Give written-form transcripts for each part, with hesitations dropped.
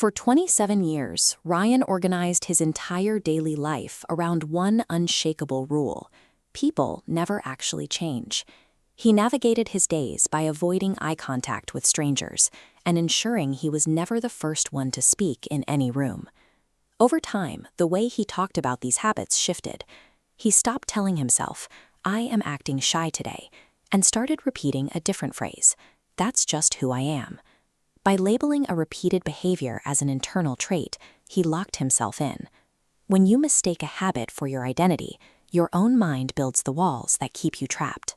For 27 years, Ryan organized his entire daily life around one unshakable rule: people never actually change. He navigated his days by avoiding eye contact with strangers and ensuring he was never the first one to speak in any room. Over time, the way he talked about these habits shifted. He stopped telling himself, "I am acting shy today," and started repeating a different phrase: "That's just who I am." By labeling a repeated behavior as an internal trait, he locked himself in. When you mistake a habit for your identity, your own mind builds the walls that keep you trapped.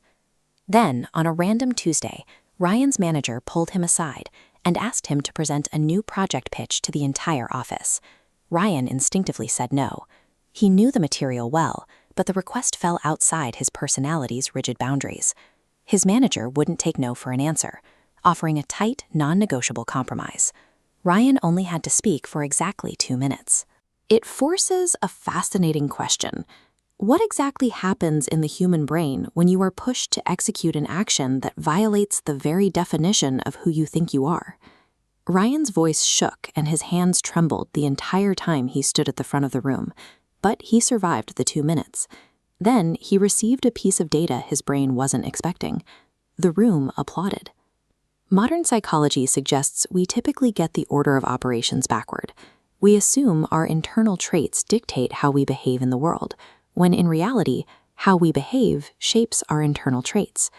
Then, on a random Tuesday, Ryan's manager pulled him aside and asked him to present a new project pitch to the entire office. Ryan instinctively said no. He knew the material well, but the request fell outside his personality's rigid boundaries. His manager wouldn't take no for an answer, offering a tight, non-negotiable compromise. Ryan only had to speak for exactly 2 minutes. It forces a fascinating question. What exactly happens in the human brain when you are pushed to execute an action that violates the very definition of who you think you are? Ryan's voice shook and his hands trembled the entire time he stood at the front of the room, but he survived the 2 minutes. Then he received a piece of data his brain wasn't expecting. The room applauded. Modern psychology suggests we typically get the order of operations backward. We assume our internal traits dictate how we behave in the world, when in reality, how we behave shapes our internal traits.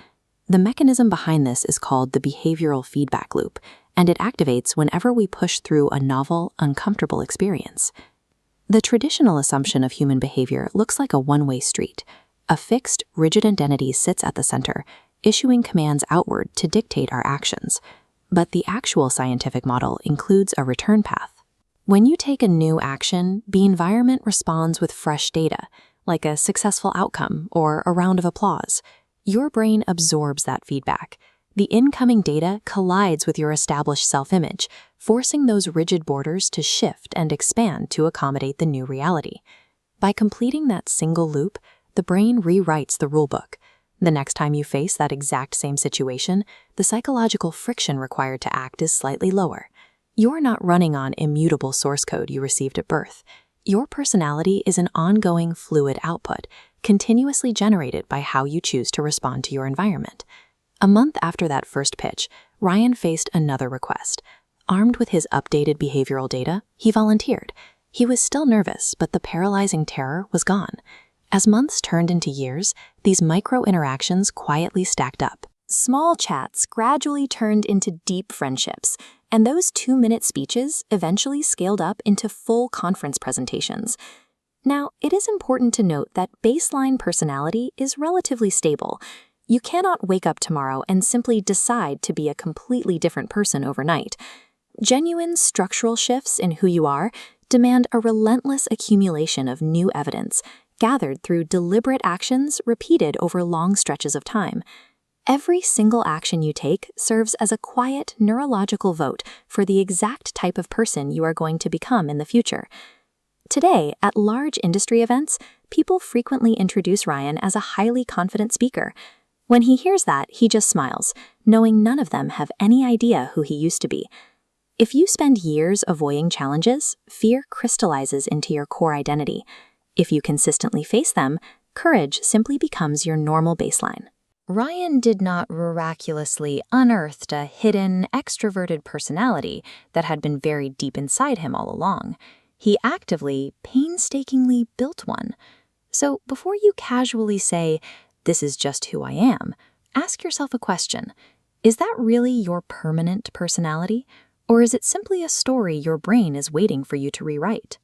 The mechanism behind this is called the behavioral feedback loop, and it activates whenever we push through a novel, uncomfortable experience. The traditional assumption of human behavior looks like a one-way street. A fixed, rigid identity sits at the center, issuing commands outward to dictate our actions. But the actual scientific model includes a return path. When you take a new action, the environment responds with fresh data, like a successful outcome or a round of applause. Your brain absorbs that feedback. The incoming data collides with your established self-image, forcing those rigid borders to shift and expand to accommodate the new reality. By completing that single loop, the brain rewrites the rulebook. The next time you face that exact same situation, the psychological friction required to act is slightly lower. You're not running on immutable source code you received at birth. Your personality is an ongoing fluid output, continuously generated by how you choose to respond to your environment. A month after that first pitch, Ryan faced another request. Armed with his updated behavioral data, he volunteered. He was still nervous, but the paralyzing terror was gone. As months turned into years, these micro-interactions quietly stacked up. Small chats gradually turned into deep friendships, and those 2-minute speeches eventually scaled up into full conference presentations. Now, it is important to note that baseline personality is relatively stable. You cannot wake up tomorrow and simply decide to be a completely different person overnight. Genuine structural shifts in who you are demand a relentless accumulation of new evidence, gathered through deliberate actions repeated over long stretches of time. Every single action you take serves as a quiet neurological vote for the exact type of person you are going to become in the future. Today, at large industry events, people frequently introduce Ryan as a highly confident speaker. When he hears that, he just smiles, knowing none of them have any idea who he used to be. If you spend years avoiding challenges, fear crystallizes into your core identity. If you consistently face them, courage simply becomes your normal baseline. Ryan did not miraculously unearth a hidden, extroverted personality that had been buried deep inside him all along. He actively, painstakingly built one. So before you casually say, "This is just who I am," ask yourself a question. Is that really your permanent personality? Or is it simply a story your brain is waiting for you to rewrite?